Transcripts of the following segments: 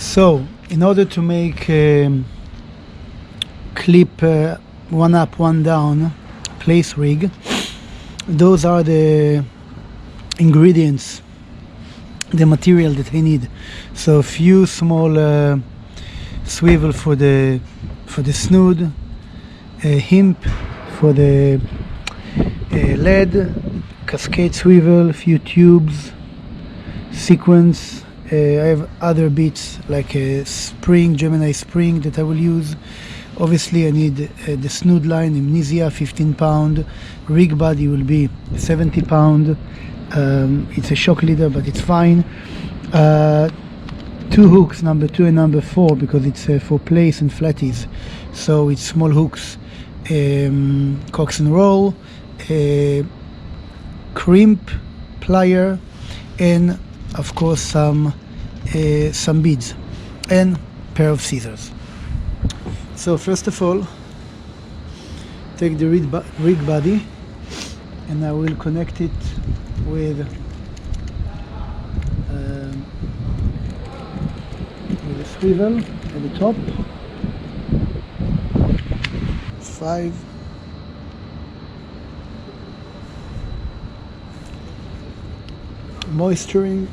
So in order to make clip one up one down Plaice rig, those are the ingredients, the material that I need. So a few small swivel for the snood, a hemp for the lead, cascade swivel, a few tubes, sequence. I have other bits like a spring, Gemini spring that I will use. Obviously I need the snood line, amnesia, 15 pound. Rig body will be 70 pound. It's a shock leader, but it's fine. Two hooks, number 2 and number 4, because it's for Plaice and Flatties. So it's small hooks, cox and roll, crimp, plier, and of course some beads and pair of scissors. So first of all, take the rig body and I will connect it with a swivel at the top, 5, moisturing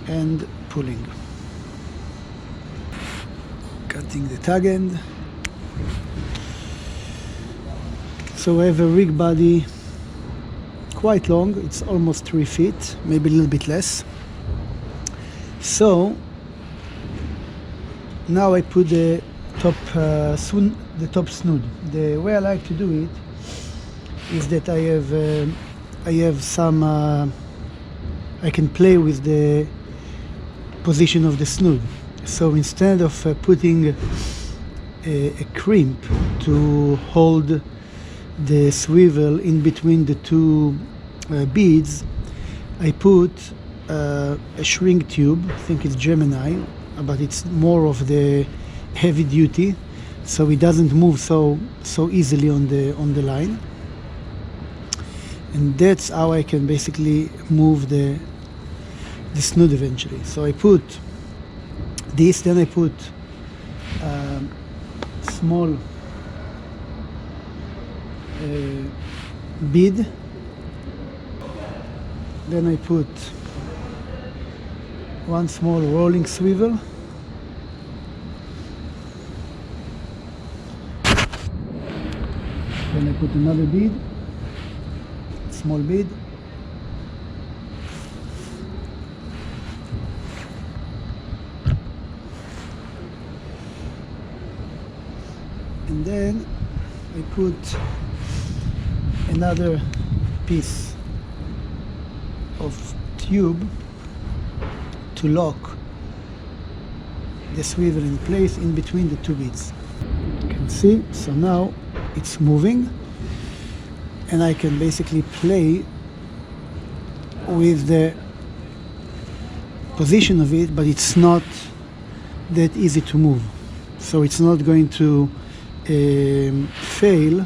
and pulling, cutting the tag end. So I have a rig body quite long, it's almost 3 feet, maybe a little bit less. So now I put the top snood. The way I like to do it is that I have some I can play with the position of the snood. So instead of putting a crimp to hold the swivel in between the two beads, I put a shrink tube. I think it's Gemini, but it's more of the heavy duty, so it doesn't move so easily on the line. And that's how I can basically move the snood eventually. So I put this, then I put small bead, then I put one small rolling swivel, then I put another bead, small bead, and then I put another piece of tube to lock the swivel in place in between the two beads. You can see, so now it's moving and I can basically play with the position of it, but it's not that easy to move, so it's not going to fail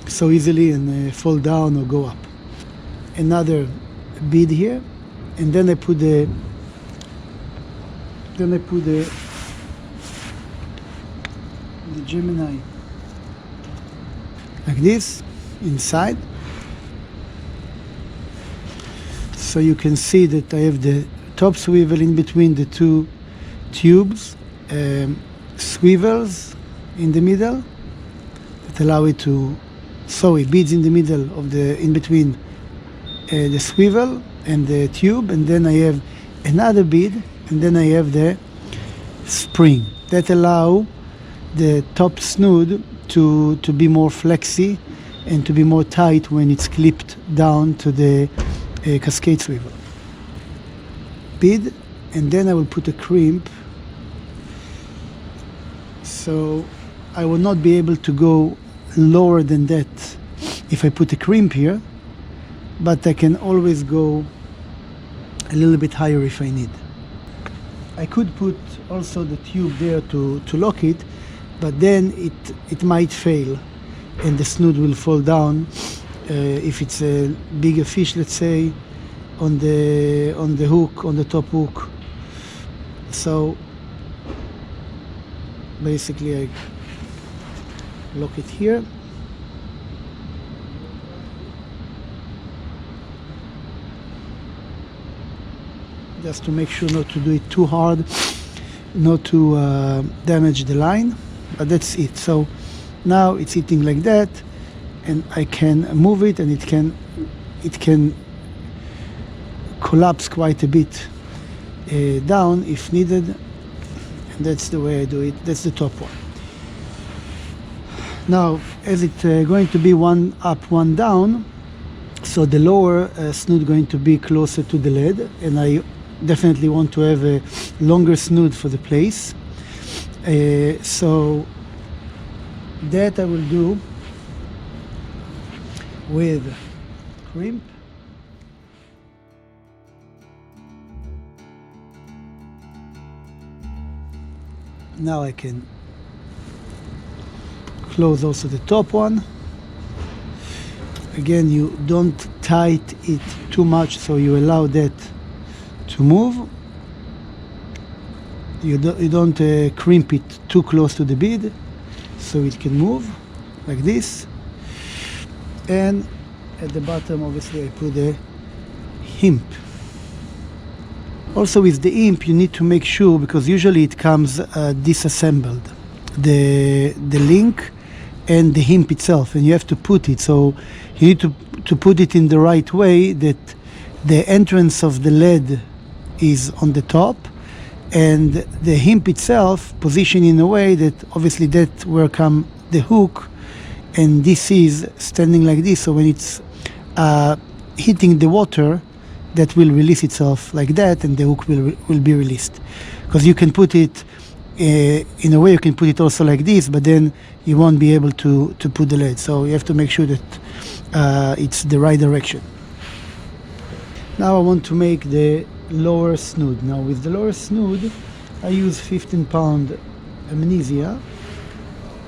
so easily and fall down or go up. Another bead here, and then I put the Gemini like this inside, so you can see that I have the top swivel in between the two tubes, swivels in the middle that allow it to, beads in the middle of the, in between the swivel and the tube, and then I have another bead, and then I have the spring that allow the top snood to be more flexy and to be more tight when it's clipped down to the cascade swivel. Bead, and then I will put a crimp, so I will not be able to go lower than that if I put a crimp here, but I can always go a little bit higher if I need. I could put also the tube there to lock it, but then it might fail and the snood will fall down if it's a bigger fish, let's say, on the hook, on the top hook. So basically I lock it here. Just to make sure not to do it too hard, not to damage the line, but that's it. So now it's sitting like that, and I can move it, and it can collapse quite a bit down if needed, and that's the way I do it. That's the top one. Now, as it's going to be one up, one down, so the lower snood going to be closer to the lead, and I definitely want to have a longer snood for the Plaice. So that I will do with crimp. Now I can close also the top one. Again, you don't tight it too much, so you allow that to move. You don't crimp it too close to the bead, so it can move like this. And at the bottom, obviously, I put a imp. Also with the imp, you need to make sure, because usually it comes disassembled, the link and the imp itself, and you have to put it, so you need to put it in the right way, that the entrance of the lead is on the top, and the imp itself positioned in a way that obviously that where come the hook, and this is standing like this, so when it's hitting the water, that will release itself like that, and the hook will be released. Because you can put it in a way, you can put it also like this, but then you won't be able to put the lead, so you have to make sure that it's the right direction. Now I want to make the lower snood. Now with the lower snood, I use 15-pound amnesia,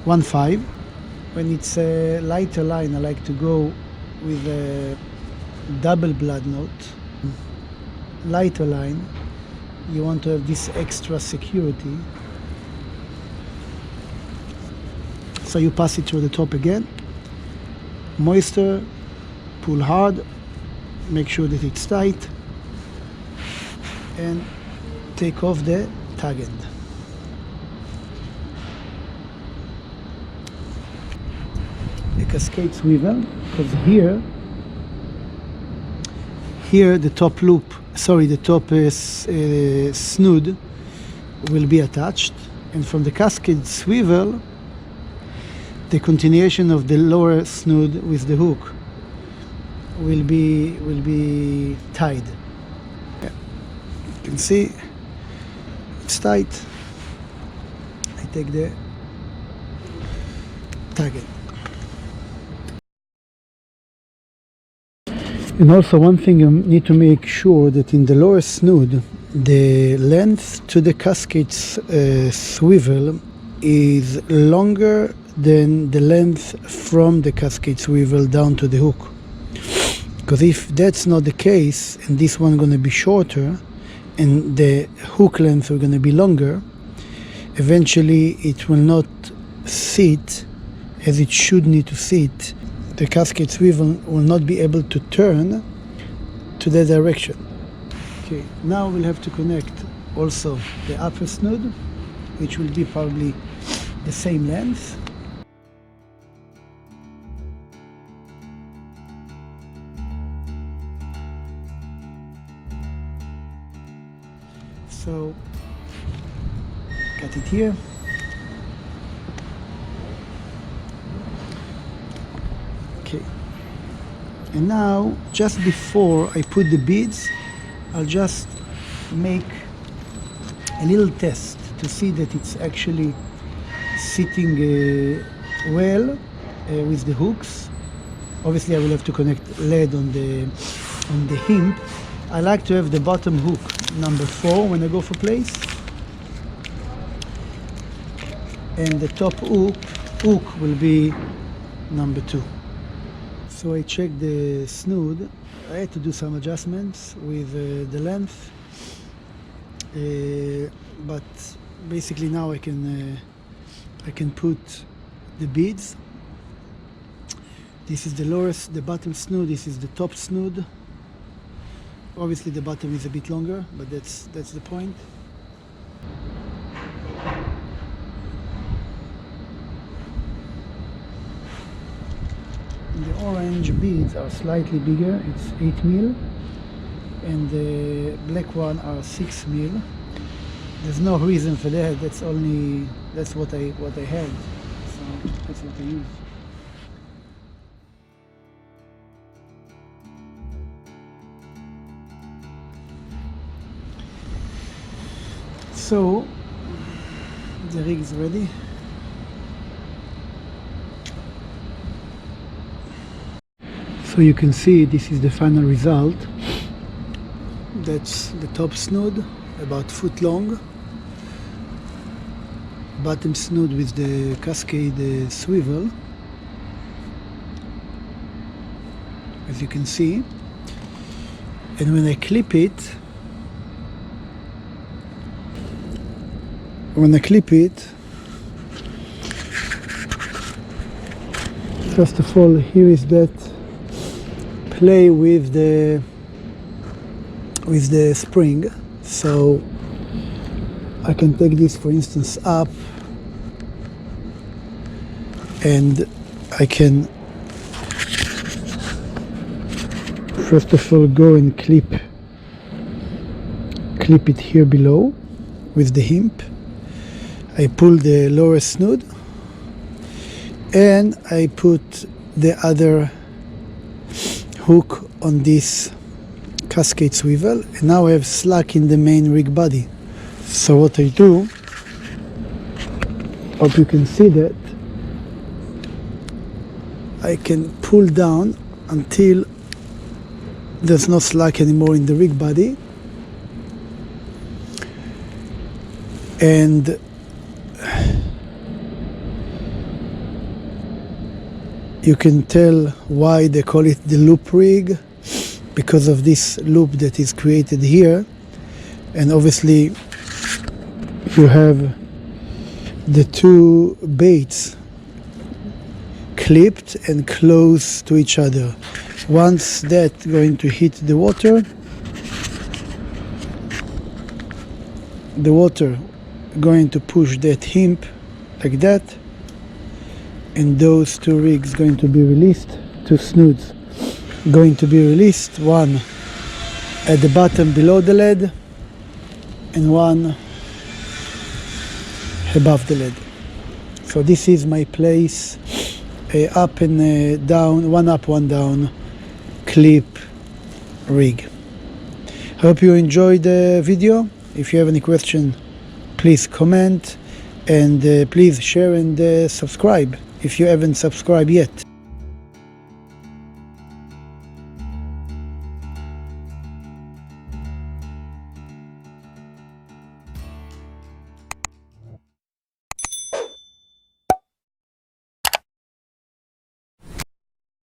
1/5. When it's a lighter line, I like to go with a double blood knot. Lighter line, you want to have this extra security. So you pass it through the top again, moisture, pull hard, make sure that it's tight, and take off the tag end. The cascade swivel, because here the top loop, the top snood will be attached, and from the cascade swivel, the continuation of the lower snood with the hook will be tied. Yeah. You can see it's tight. I take the tag end. And also one thing, you need to make sure that in the lower snood, the length to the cascade swivel is longer than the length from the cascade swivel down to the hook. Because if that's not the case, and this one going to be shorter, and the hook length are going to be longer, eventually it will not sit as it should need to sit. The cascade swivel will not be able to turn to that direction. Okay, now we'll have to connect also the upper snood, which will be probably the same length. So cut it here. Okay, and now just before I put the beads, I'll just make a little test to see that it's actually sitting well with the hooks. Obviously I will have to connect lead on the himp. I like to have the bottom hook number 4 when I go for Plaice, and the top hook will be number 2. So I checked the snood. I had to do some adjustments with the length. but basically now I can put the beads. This is the bottom snood, this is the top snood. Obviously the bottom is a bit longer, but that's the point. The orange beads are slightly bigger, it's 8 mil, and the black one are 6 mil. There's no reason for that, that's what I had, so that's what I use. So the rig is ready. So you can see this is the final result. That's the top snood, about foot long. Bottom snood with the cascade swivel, as you can see. And when I clip it, first of all, here is that play with the spring, so I can take this, for instance, up, and I can first of all go and clip it here below with the himp. I pull the lower snood and I put the other hook on this cascade swivel, and now I have slack in the main rig body. So what I do, hope you can see that, I can pull down until there's no slack anymore in the rig body, and you can tell why they call it the loop rig, because of this loop that is created here. And obviously you have the two baits clipped and close to each other. Once that's going to hit the water going to push that himp like that, and those two rigs going to be released, two snoods going to be released, one at the bottom below the lead and one above the lead. So this is my Plaice up and down, one up, one down clip rig. I hope you enjoyed the video. If you have any question, please comment, and please share and subscribe if you haven't subscribed yet.